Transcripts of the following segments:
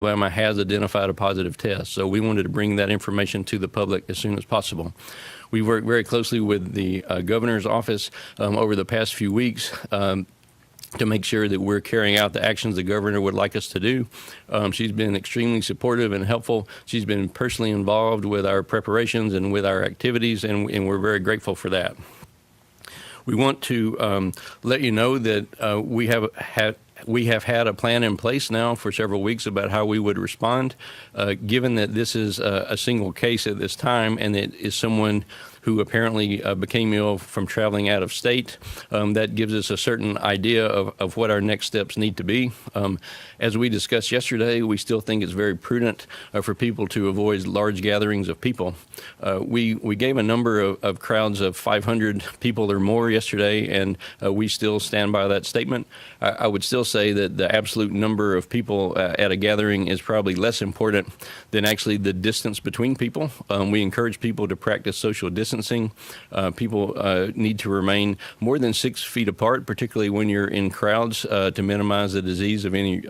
Alabama has identified a positive test. So we wanted to bring that information to the public as soon as possible. We worked very closely with the governor's office over the past few weeks to make sure that we're carrying out the actions the governor would like us to do. She's been extremely supportive and helpful. She's been personally involved with our preparations and with our activities, and we're very grateful for that. We want to let you know that we have had a plan in place now for several weeks about how we would respond, given that this is a single case at this time, and it is someone who apparently became ill from traveling out of state. That gives us a certain idea of what our next steps need to be. As we discussed yesterday, we still think it's very prudent for people to avoid large gatherings of people. We gave a number of crowds of 500 people or more yesterday, and we still stand by that statement. I would still say that the absolute number of people at a gathering is probably less important than actually the distance between people. We encourage people to practice social distancing. People need to remain more than 6 feet apart, particularly when you're in crowds, to minimize the disease of any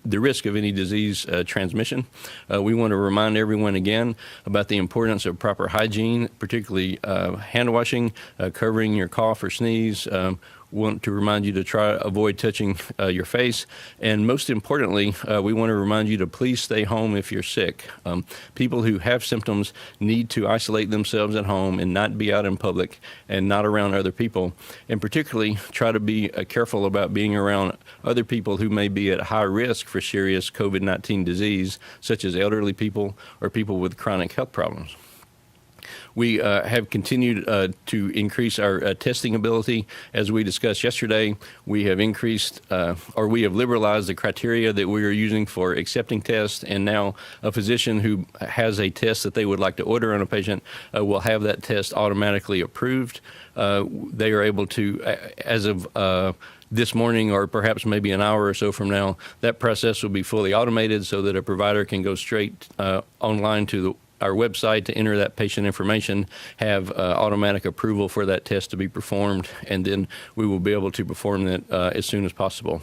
the risk of any disease transmission. We want to remind everyone again about the importance of proper hygiene, particularly hand washing, covering your cough or sneeze. Want to remind you to try to avoid touching your face. And most importantly, we want to remind you to please stay home if you're sick. People who have symptoms need to isolate themselves at home and not be out in public and not around other people. And particularly try to be careful about being around other people who may be at high risk for serious COVID-19 disease, such as elderly people or people with chronic health problems. We have continued to increase our testing ability. As we discussed yesterday, we have increased or we have liberalized the criteria that we are using for accepting tests, and now a physician who has a test that they would like to order on a patient will have that test automatically approved. They are able to, as of this morning or perhaps maybe an hour or so from now, that process will be fully automated so that a provider can go straight online to our website to enter that patient information, have automatic approval for that test to be performed, and then we will be able to perform that as soon as possible.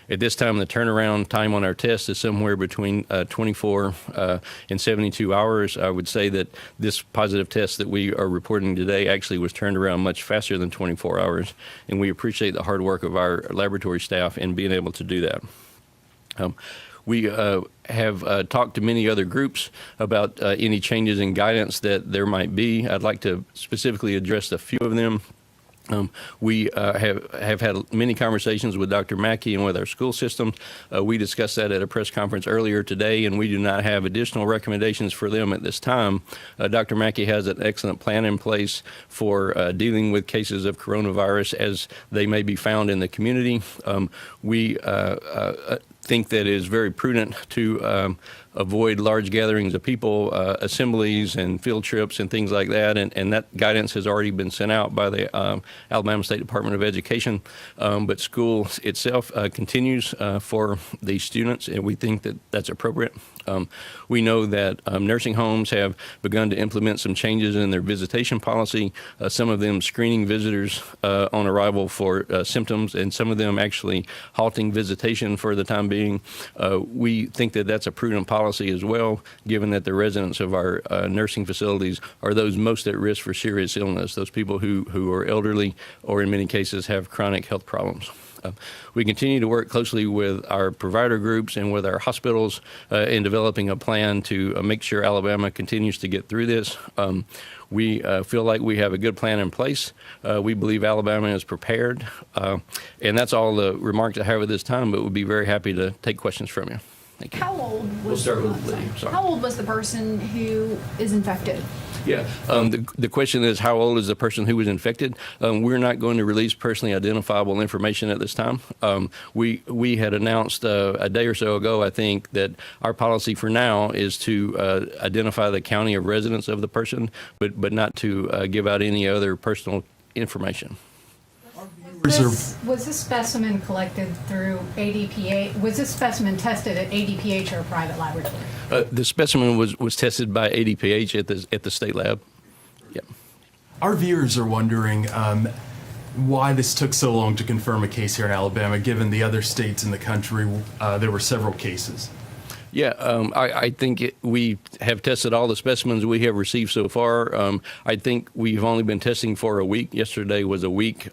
At this time, the turnaround time on our test is somewhere between 24 and 72 hours. I would say that this positive test that we are reporting today actually was turned around much faster than 24 hours, and we appreciate the hard work of our laboratory staff in being able to do that. We have talked to many other groups about any changes in guidance that there might be. I'd like to specifically address a few of them. We have had many conversations with Dr. Mackey and with our school systems. We discussed that at a press conference earlier today, and we do not have additional recommendations for them at this time. Dr. Mackey has an excellent plan in place for dealing with cases of coronavirus as they may be found in the community. We think that it is very prudent to avoid large gatherings of people, assemblies and field trips and things like that. And that guidance has already been sent out by the Alabama State Department of Education. But school itself continues for the students, and we think that that's appropriate. We know that nursing homes have begun to implement some changes in their visitation policy, some of them screening visitors on arrival for symptoms, and some of them actually halting visitation for the time being. We think that that's a prudent policy as well, given that the residents of our nursing facilities are those most at risk for serious illness, those people who are elderly or in many cases have chronic health problems. We continue to work closely with our provider groups and with our hospitals in developing a plan to make sure Alabama continues to get through this. We feel like we have a good plan in place. We believe Alabama is prepared. And that's all the remarks I have at this time, but we'll be very happy to take questions from you. Thank you. How old was We'll start with Lee. Sorry. How old was the person who is infected? Yeah. The question is, how old is the person who was infected? We're not going to release personally identifiable information at this time. We had announced a day or so ago, I think, that our policy for now is to identify the county of residence of the person, but not to give out any other personal information. Was this specimen collected through ADPH? Was this specimen tested at ADPH or a private laboratory? The specimen was tested by ADPH at the state lab. Yeah. Our viewers are wondering why this took so long to confirm a case here in Alabama, given the other states in the country there were several cases. Yeah, I think we have tested all the specimens we have received so far. I think we've only been testing for a week. Yesterday was a week.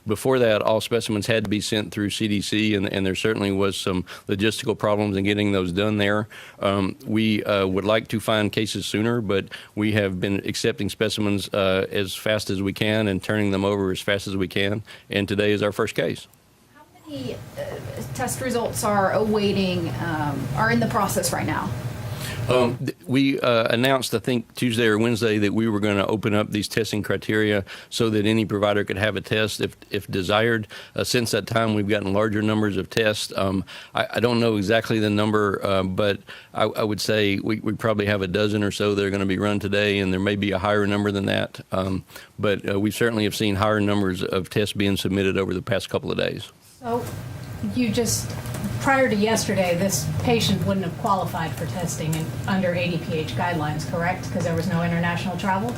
Before that, all specimens had to be sent through CDC, and there certainly was some logistical problems in getting those done there. We would like to find cases sooner, but we have been accepting specimens as fast as we can and turning them over as fast as we can, and today is our first case. How many test results are awaiting, are in the process right now? We announced, I think, Tuesday or Wednesday that we were going to open up these testing criteria so that any provider could have a test if desired. Since that time, we've gotten larger numbers of tests. I don't know exactly the number, but I would say we probably have a dozen or so that are going to be run today, and there may be a higher number than that. But we certainly have seen higher numbers of tests being submitted over the past couple of days. So prior to yesterday, this patient wouldn't have qualified for testing under ADPH guidelines, correct? Because there was no international travel?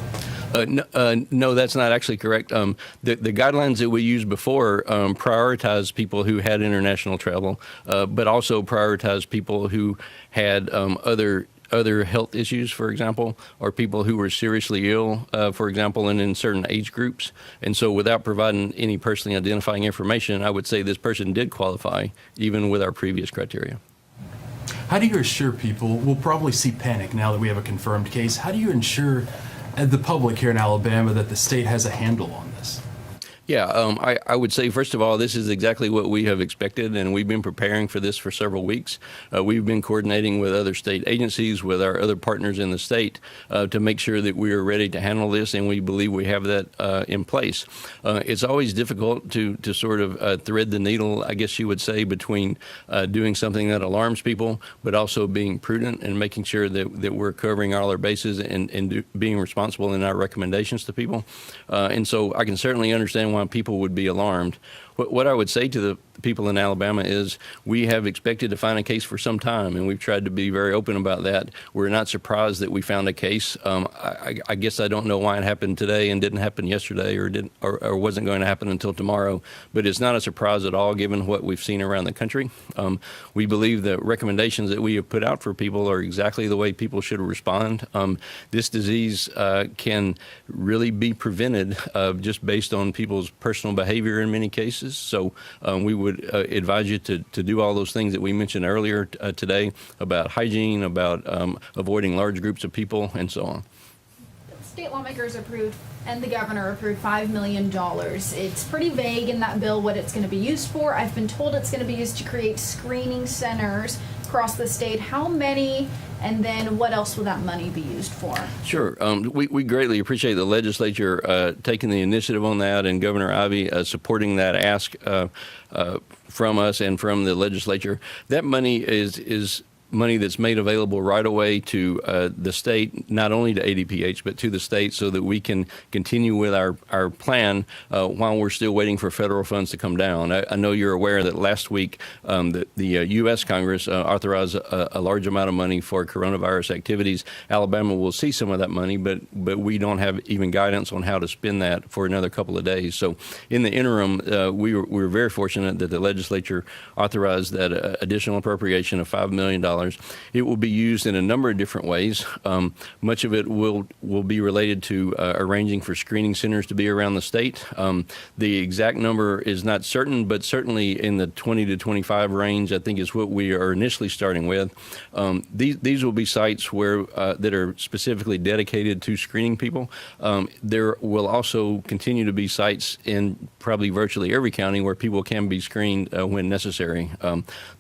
No, that's not actually correct. The guidelines that we used before prioritized people who had international travel, but also prioritized people who had other health issues, for example, or people who were seriously ill, for example, and in certain age groups. And so without providing any personally identifying information, I would say this person did qualify, even with our previous criteria. How do you assure people, we'll probably see panic now that we have a confirmed case, how do you ensure the public here in Alabama that the state has a handle on this? Yeah, I would say, first of all, this is exactly what we have expected, and we've been preparing for this for several weeks. We've been coordinating with other state agencies, with our other partners in the state, to make sure that we are ready to handle this, and we believe we have that in place. It's always difficult to sort of thread the needle, I guess you would say, between doing something that alarms people, but also being prudent and making sure that we're covering all our bases and being responsible in our recommendations to people. And so I can certainly understand why people would be alarmed. What I would say to the people in Alabama is we have expected to find a case for some time, and we've tried to be very open about that. We're not surprised that we found a case. I guess I don't know why it happened today and didn't happen yesterday or wasn't going to happen until tomorrow, but it's not a surprise at all given what we've seen around the country. We believe the recommendations that we have put out for people are exactly the way people should respond. This disease can really be prevented just based on people's personal behavior in many cases. So we would advise you to do all those things that we mentioned earlier today about hygiene, about avoiding large groups of people, and so on. State lawmakers approved and the governor approved $5 million. It's pretty vague in that bill what it's going to be used for. I've been told it's going to be used to create screening centers across the state. How many? And then what else will that money be used for? Sure. We greatly appreciate the legislature taking the initiative on that, and Governor Ivey supporting that ask from us and from the legislature. That money is money that's made available right away to the state, not only to ADPH, but to the state, so that we can continue with our plan while we're still waiting for federal funds to come down. I know you're aware that last week the U.S. Congress authorized a large amount of money for coronavirus activities. Alabama will see some of that money, but we don't have even guidance on how to spend that for another couple of days. So in the interim, we were very fortunate that the legislature authorized that additional appropriation of $5 million. It will be used in a number of different ways. Much of it will be related to arranging for screening centers to be around the state. The exact number is not certain, but certainly in the 20 to 25 range, I think, is what we are initially starting with. These will be sites where that are specifically dedicated to screening people. There will also continue to be sites in probably virtually every county where people can be screened when necessary.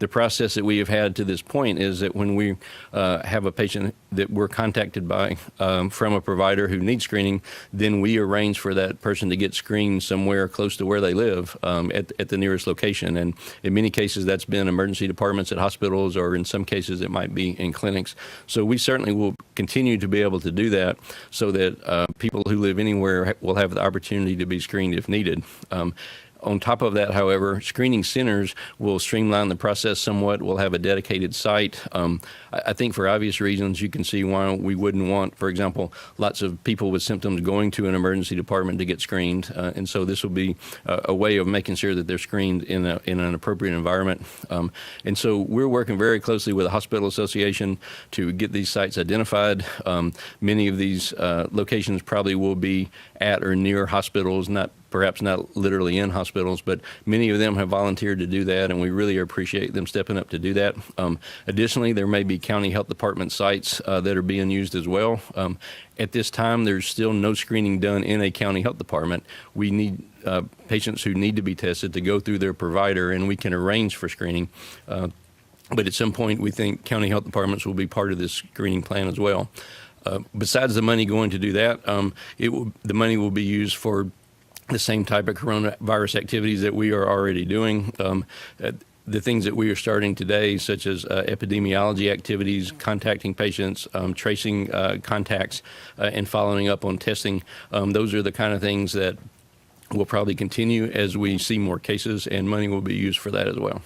The process that we have had to this point is that when we have a patient that we're contacted by from a provider who needs screening, then we arrange for that person to get screened somewhere close to where they live at the nearest location. And in many cases, that's been emergency departments at hospitals, or in some cases, it might be in clinics. So we certainly will continue to be able to do that so that people who live anywhere will have the opportunity to be screened if needed. On top of that, however, screening centers will streamline the process somewhat. We'll have a dedicated site. I think for obvious reasons, you can see why we wouldn't want, for example, lots of people with symptoms going to an emergency department to get screened. And so this will be a way of making sure that they're screened in an appropriate environment. And so we're working very closely with the Hospital Association to get these sites identified. Many of these locations probably will be at or near hospitals, perhaps not literally in hospitals, but many of them have volunteered to do that, and we really appreciate them stepping up to do that. Additionally, there may be county health department sites that are being used as well. At this time, there's still no screening done in a county health department. We need patients who need to be tested to go through their provider, and we can arrange for screening. But at some point, we think county health departments will be part of this screening plan as well. Besides the money going to do that, the money will be used for the same type of coronavirus activities that we are already doing. The things that we are starting today, such as epidemiology activities, contacting patients, tracing contacts, and following up on testing, those are the kind of things that will probably continue as we see more cases, and money will be used for that as well.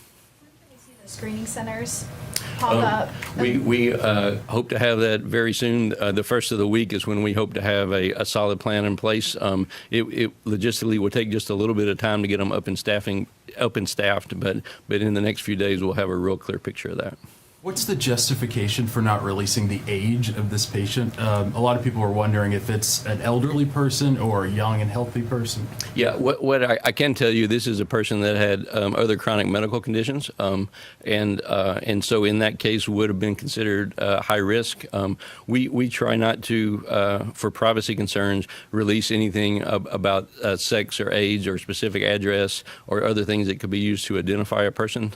The screening centers pop up. We hope to have that very soon. The first of the week is when we hope to have a solid plan in place. It logistically will take just a little bit of time to get them up and staffed, but in the next few days we'll have a real clear picture of that. What's the justification for not releasing the age of this patient? A lot of people are wondering if it's an elderly person or a young and healthy person. Yeah, what I can tell you, this is a person that had other chronic medical conditions, and so in that case would have been considered high risk. We try not to, for privacy concerns, release anything about sex or age or specific address or other things that could be used to identify a person.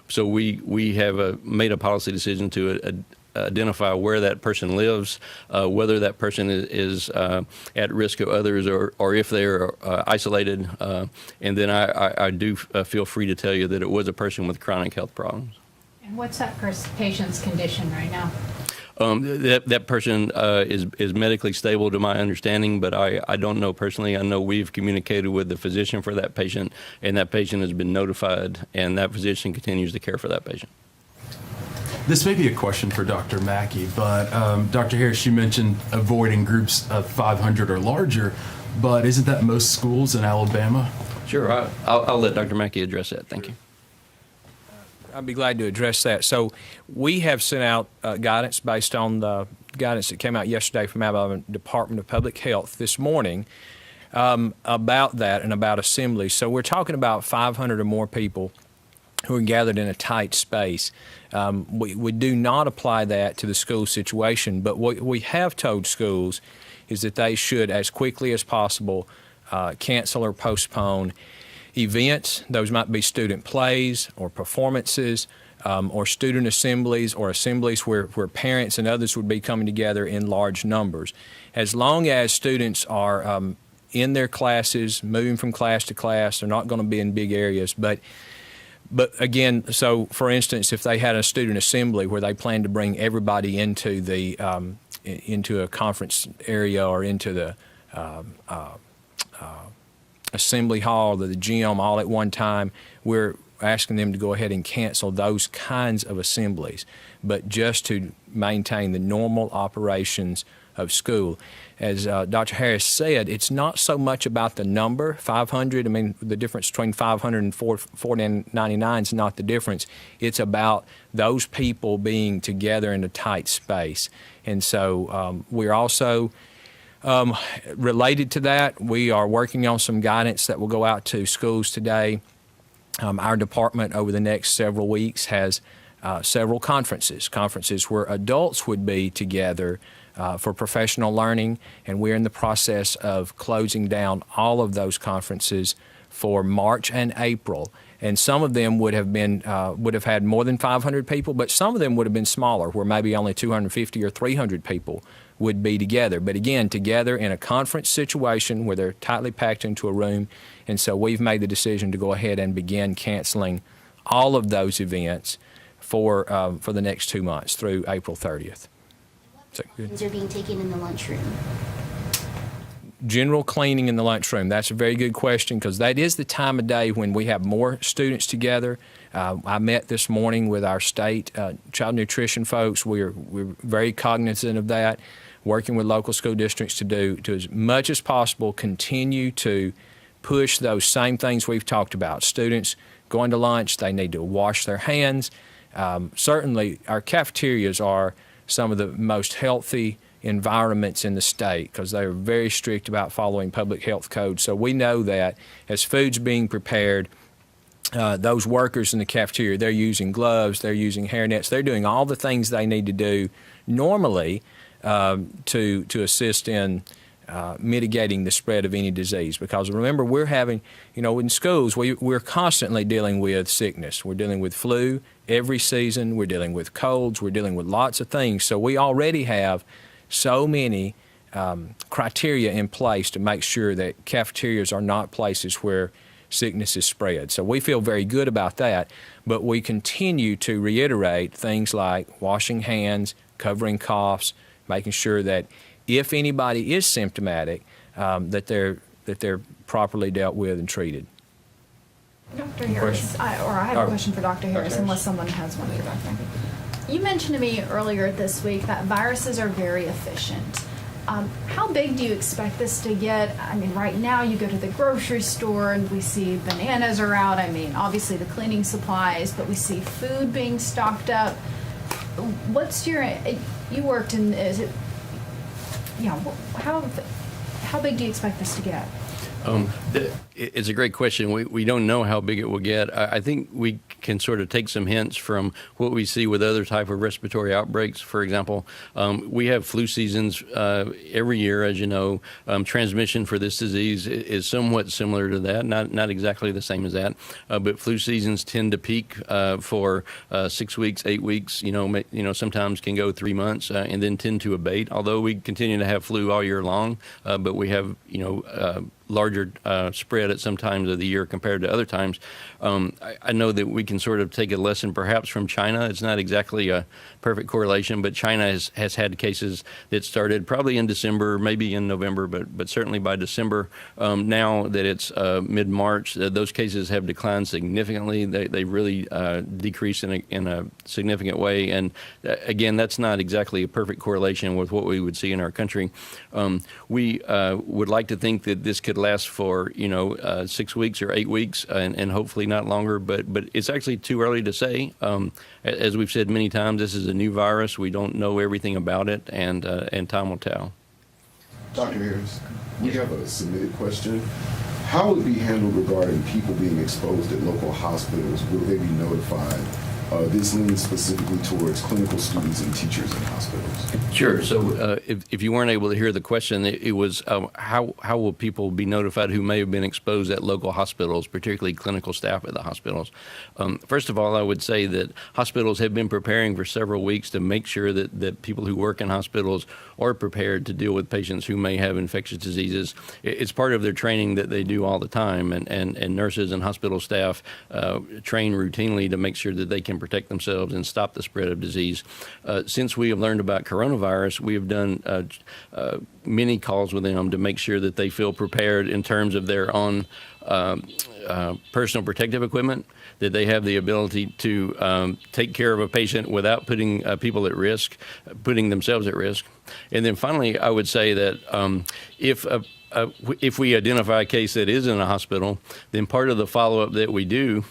So we have made a policy decision to identify where that person lives, whether that person is at risk of others or if they're isolated. And then I do feel free to tell you that it was a person with chronic health problems. And what's that patient's condition right now? That person is medically stable to my understanding, but I don't know personally. I know we've communicated with the physician for that patient, and that patient has been notified, and that physician continues to care for that patient. This may be a question for Dr. Mackey, but Dr. Harris, you mentioned avoiding groups of 500 or larger, but isn't that most schools in Alabama? Sure, I'll let Dr. Mackey address that. Thank you. I'd be glad to address that. So we have sent out guidance based on the guidance that came out yesterday from Alabama Department of Public Health this morning about that and about assemblies. So we're talking about 500 or more people who are gathered in a tight space. We do not apply that to the school situation, but what we have told schools is that they should, as quickly as possible, cancel or postpone events. Those might be student plays or performances or student assemblies or assemblies where parents and others would be coming together in large numbers. As long as students are in their classes, moving from class to class, they're not going to be in big areas. But again, so for instance, if they had a student assembly where they planned to bring everybody into the into a conference area or into the assembly hall or the gym all at one time, we're asking them to go ahead and cancel those kinds of assemblies, but just to maintain the normal operations of school. As Dr. Harris said, it's not so much about the number, 500. I mean, the difference between 500 and 499 is not the difference. It's about those people being together in a tight space. And so we're also, related to that, we are working on some guidance that will go out to schools today. Our department over the next several weeks has several conferences where adults would be together for professional learning, and we're in the process of closing down all of those conferences for March and April. And some of them would have had more than 500 people, but some of them would have been smaller, where maybe only 250 or 300 people would be together. But again, together in a conference situation where they're tightly packed into a room. And so we've made the decision to go ahead and begin canceling all of those events for the next 2 months through April 30th. So, good. Are being taken in the lunchroom? general cleaning in the lunchroom. That's a very good question because that is the time of day when we have more students together. I met this morning with our state child nutrition folks. We're very cognizant of that, working with local school districts to as much as possible, continue to push those same things we've talked about. Students going to lunch, they need to wash their hands. Certainly, our cafeterias are some of the most healthy environments in the state because they're very strict about following public health codes. So we know that as food's being prepared, those workers in the cafeteria, they're using gloves, they're using hairnets, they're doing all the things they need to do normally to assist in mitigating the spread of any disease. Because remember, we're having, in schools, we're constantly dealing with sickness. We're dealing with flu every season. We're dealing with colds. We're dealing with lots of things. So we already have so many criteria in place to make sure that cafeterias are not places where sickness is spread. So we feel very good about that, but we continue to reiterate things like washing hands, covering coughs, making sure that if anybody is symptomatic, that they're properly dealt with and treated. Dr. Harris, I have a question for Dr. Harris, unless someone has one for Dr. You mentioned to me earlier this week that viruses are very efficient. How big do you expect this to get? I mean, right now you go to the grocery store and we see bananas are out. I mean, obviously the cleaning supplies, but we see food being stocked up. What's your, you worked in, is it, how big do you expect this to get? It's a great question. We don't know how big it will get. I think we can sort of take some hints from what we see with other type of respiratory outbreaks. For example, we have flu seasons every year, as you know. Transmission for this disease is somewhat similar to that, not exactly the same as that, but flu seasons tend to peak for 6 weeks, 8 weeks. Sometimes can go 3 months and then tend to abate. Although we continue to have flu all year long, but we have larger spread at some times of the year compared to other times. I know that we can sort of take a lesson perhaps from China. It's not exactly a perfect correlation, but China has had cases that started probably in December, maybe in November, but certainly by December. Now that it's mid-March, those cases have declined significantly. They really decreased in a significant way. And again, that's not exactly a perfect correlation with what we would see in our country. We would like to think that this could last for 6 weeks or 8 weeks, and hopefully not longer. But it's actually too early to say. As we've said many times, this is a new virus. We don't know everything about it, and time will tell. Dr. Harris, we have a submitted question. How would it be handled regarding people being exposed at local hospitals? Will they be notified? This leans specifically towards clinical students and teachers in hospitals. Sure. So if you weren't able to hear the question, it was how will people be notified who may have been exposed at local hospitals, particularly clinical staff at the hospitals? First of all, I would say that hospitals have been preparing for several weeks to make sure that people who work in hospitals are prepared to deal with patients who may have infectious diseases. It's part of their training that they do all the time, and nurses and hospital staff train routinely to make sure that they can protect themselves and stop the spread of disease. Since we have learned about coronavirus, we have done many calls with them to make sure that they feel prepared in terms of their own personal protective equipment, that they have the ability to take care of a patient without putting people at risk, putting themselves at risk. And then finally, I would say that if we identify a case that is in a hospital, then part of the follow-up that we do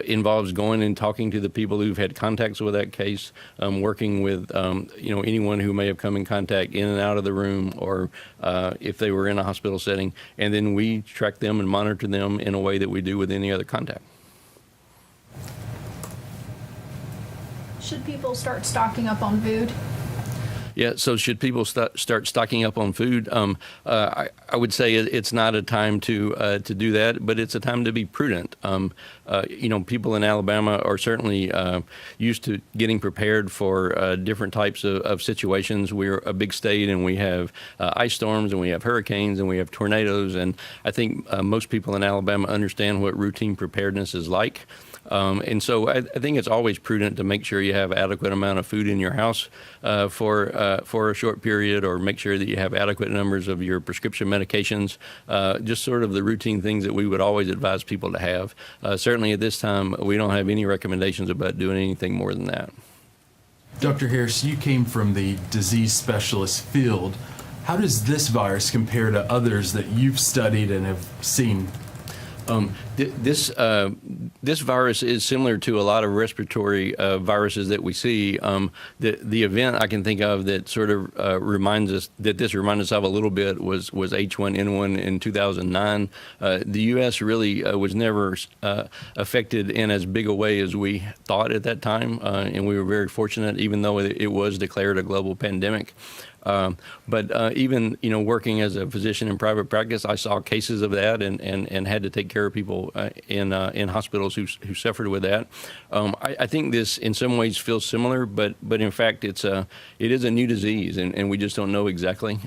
involves going and talking to the people who've had contacts with that case, working with anyone who may have come in contact in and out of the room, or if they were in a hospital setting, and then we track them and monitor them in a way that we do with any other contact. Should people start stocking up on food? Yeah, so should people start stocking up on food? I would say it's not a time to do that, but it's a time to be prudent. People in Alabama are certainly used to getting prepared for different types of situations. We're a big state, and we have ice storms, and we have hurricanes, and we have tornadoes, and I think most people in Alabama understand what routine preparedness is like. And so I think it's always prudent to make sure you have adequate amount of food in your house for a short period, or make sure that you have adequate numbers of your prescription medications, just sort of the routine things that we would always advise people to have. Certainly at this time, we don't have any recommendations about doing anything more than that. Dr. Harris, you came from the disease specialist field. How does this virus compare to others that you've studied and have seen? This virus is similar to a lot of respiratory viruses that we see. The event I can think of that sort of reminds us of a little bit was H1N1 in 2009. The U.S. really was never affected in as big a way as we thought at that time, and we were very fortunate, even though it was declared a global pandemic. But even working as a physician in private practice, I saw cases of that and had to take care of people in hospitals who suffered with that. I think this in some ways feels similar, but in fact it is a new disease, and we just don't know exactly.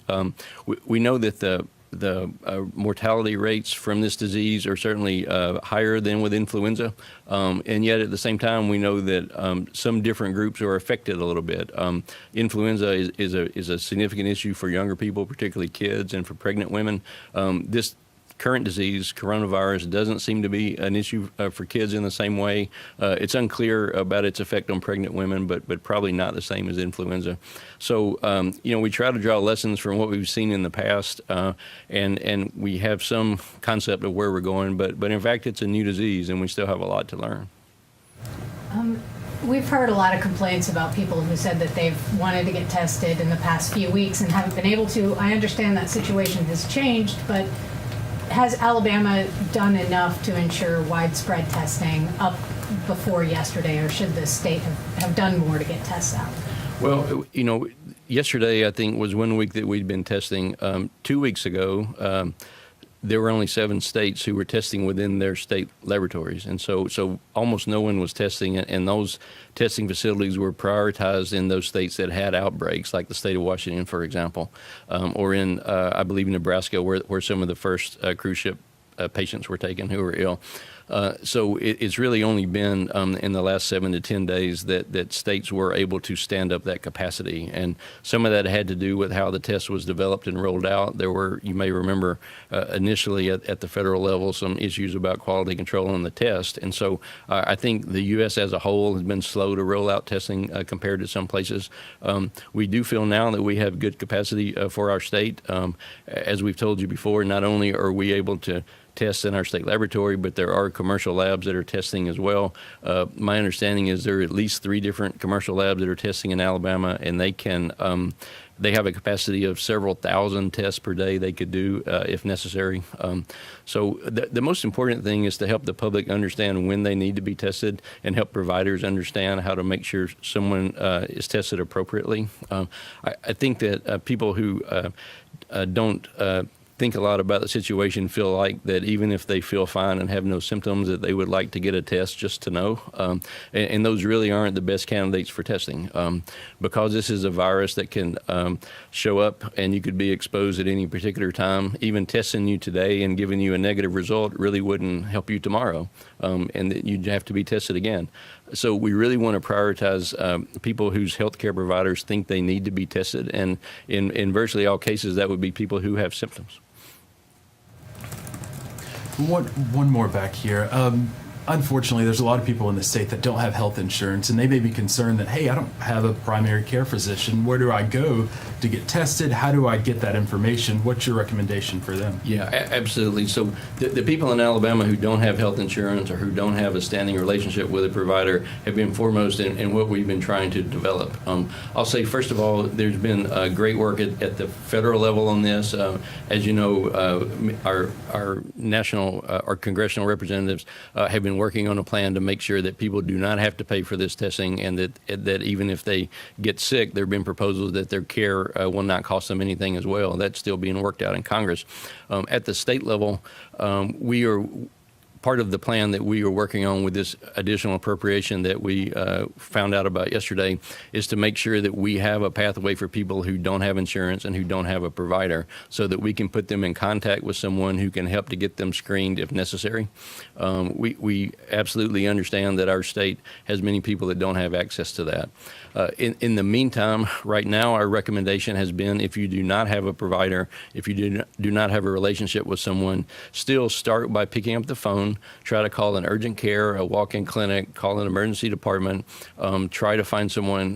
We know that the mortality rates from this disease are certainly higher than with influenza, and yet at the same time we know that some different groups are affected a little bit. Influenza is a significant issue for younger people, particularly kids, and for pregnant women. This current disease, coronavirus, doesn't seem to be an issue for kids in the same way. It's unclear about its effect on pregnant women, but probably not the same as influenza. So, we try to draw lessons from what we've seen in the past, and we have some concept of where we're going, but in fact, it's a new disease, and we still have a lot to learn. We've heard a lot of complaints about people who said that they've wanted to get tested in the past few weeks and haven't been able to. I understand that situation has changed, but has Alabama done enough to ensure widespread testing up before yesterday, or should the state have done more to get tests out? Well, yesterday I think was 1 week that we'd been testing. 2 weeks ago, there were only 7 states who were testing within their state laboratories. And so almost no one was testing, and those testing facilities were prioritized in those states that had outbreaks, like the state of Washington, for example, or in, I believe, Nebraska, where some of the first cruise ship patients were taken who were ill. So it's really only been in the last 7 to 10 days that states were able to stand up that capacity. And some of that had to do with how the test was developed and rolled out. There were, you may remember, initially at the federal level, some issues about quality control on the test. And so I think the U.S. as a whole has been slow to roll out testing compared to some places. We do feel now that we have good capacity for our state. As we've told you before, not only are we able to test in our state laboratory, but there are commercial labs that are testing as well. My understanding is there are at least 3 different commercial labs that are testing in Alabama, and they have a capacity of several thousand tests per day they could do if necessary. So the most important thing is to help the public understand when they need to be tested and help providers understand how to make sure someone is tested appropriately. I think that people who don't think a lot about the situation feel like that even if they feel fine and have no symptoms, that they would like to get a test just to know. And those really aren't the best candidates for testing. Because this is a virus that can show up and you could be exposed at any particular time, even testing you today and giving you a negative result really wouldn't help you tomorrow, and that you'd have to be tested again. So we really want to prioritize people whose healthcare providers think they need to be tested, and in virtually all cases, that would be people who have symptoms. One more back here. Unfortunately, there's a lot of people in the state that don't have health insurance, and they may be concerned that, hey, I don't have a primary care physician. Where do I go to get tested? How do I get that information? What's your recommendation for them? Yeah, absolutely. So the people in Alabama who don't have health insurance or who don't have a standing relationship with a provider have been foremost in what we've been trying to develop. I'll say, first of all, there's been great work at the federal level on this. As you know, our national, our congressional representatives have been working on a plan to make sure that people do not have to pay for this testing, and that even if they get sick, there have been proposals that their care will not cost them anything as well. That's still being worked out in Congress. At the state level, we are part of the plan that we are working on with this additional appropriation that we found out about yesterday is to make sure that we have a pathway for people who don't have insurance and who don't have a provider, so that we can put them in contact with someone who can help to get them screened if necessary. We absolutely understand that our state has many people that don't have access to that. In the meantime, right now, our recommendation has been, if you do not have a provider, if you do not have a relationship with someone, still start by picking up the phone, try to call an urgent care, a walk-in clinic, call an emergency department, try to find someone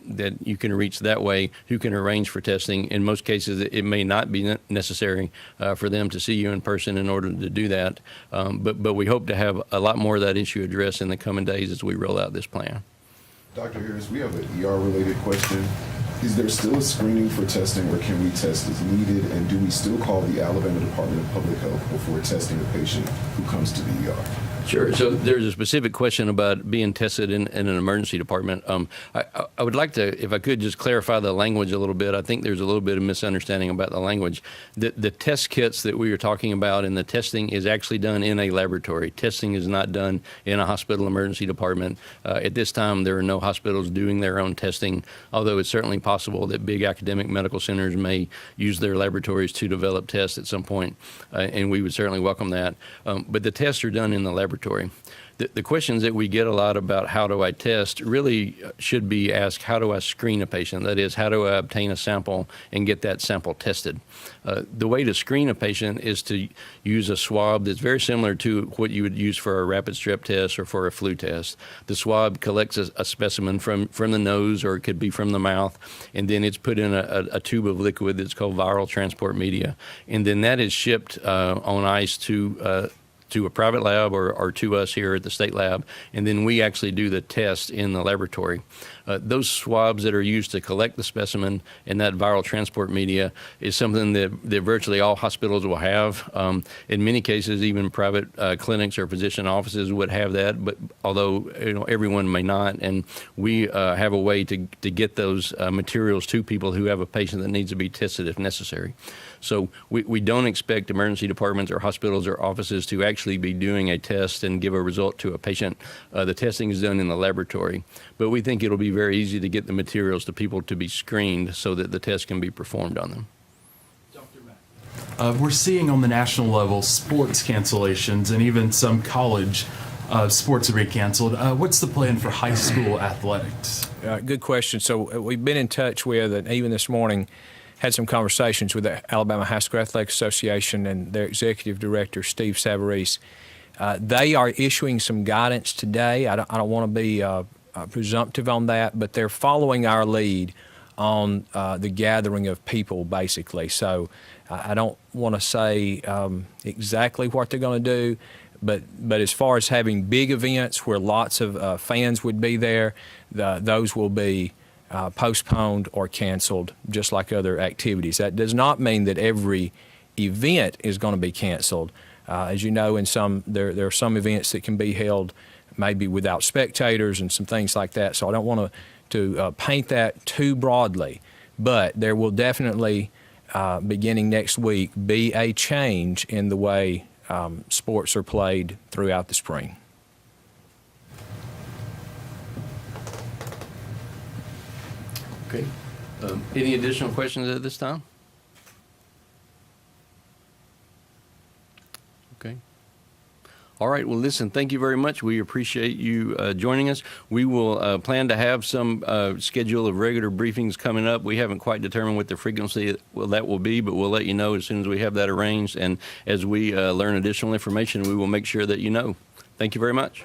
that you can reach that way who can arrange for testing. In most cases, it may not be necessary for them to see you in person in order to do that, but we hope to have a lot more of that issue addressed in the coming days as we roll out this plan. Dr. Harris, we have an ER-related question. Is there still a screening for testing, or can we test as needed? And do we still call the Alabama Department of Public Health before testing a patient who comes to the ER? Sure. So there's a specific question about being tested in an emergency department. I would like to, if I could, just clarify the language a little bit. I think there's a little bit of misunderstanding about the language. The test kits that we are talking about and the testing is actually done in a laboratory. Testing is not done in a hospital emergency department. At this time, there are no hospitals doing their own testing, although it's certainly possible that big academic medical centers may use their laboratories to develop tests at some point, and we would certainly welcome that. But the tests are done in the laboratory. The questions that we get a lot about how do I test really should be asked, how do I screen a patient? That is, how do I obtain a sample and get that sample tested? The way to screen a patient is to use a swab that's very similar to what you would use for a rapid strep test or for a flu test. The swab collects a specimen from the nose, or it could be from the mouth, and then it's put in a tube of liquid that's called viral transport media. And then that is shipped on ice to a private lab or to us here at the state lab, and then we actually do the test in the laboratory. Those swabs that are used to collect the specimen and that viral transport media is something that virtually all hospitals will have. In many cases, even private clinics or physician offices would have that, but although everyone may not, and we have a way to get those materials to people who have a patient that needs to be tested if necessary. So we don't expect emergency departments or hospitals or offices to actually be doing a test and give a result to a patient. The testing is done in the laboratory, but we think it'll be very easy to get the materials to people to be screened so that the test can be performed on them. We're seeing on the national level sports cancellations, and even some college sports are being canceled. What's the plan for high school athletics? Good question. So we've been in touch with, and even this morning, had some conversations with the Alabama High School Athletic Association and their executive director, Steve Savarese. They are issuing some guidance today. I don't want to be presumptive on that, but they're following our lead on the gathering of people, basically. So I don't want to say exactly what they're going to do, but as far as having big events where lots of fans would be there, those will be postponed or canceled, just like other activities. That does not mean that every event is going to be canceled. As you know, there are some events that can be held maybe without spectators and some things like that. So I don't want to paint that too broadly, but there will definitely, beginning next week, be a change in the way sports are played throughout the spring. Okay. Any additional questions at this time? Okay. All right. Well, listen, thank you very much. We appreciate you joining us. We will plan to have some schedule of regular briefings coming up. We haven't quite determined what the frequency that will be, but we'll let you know as soon as we have that arranged. And as we learn additional information, we will make sure that you know. Thank you very much.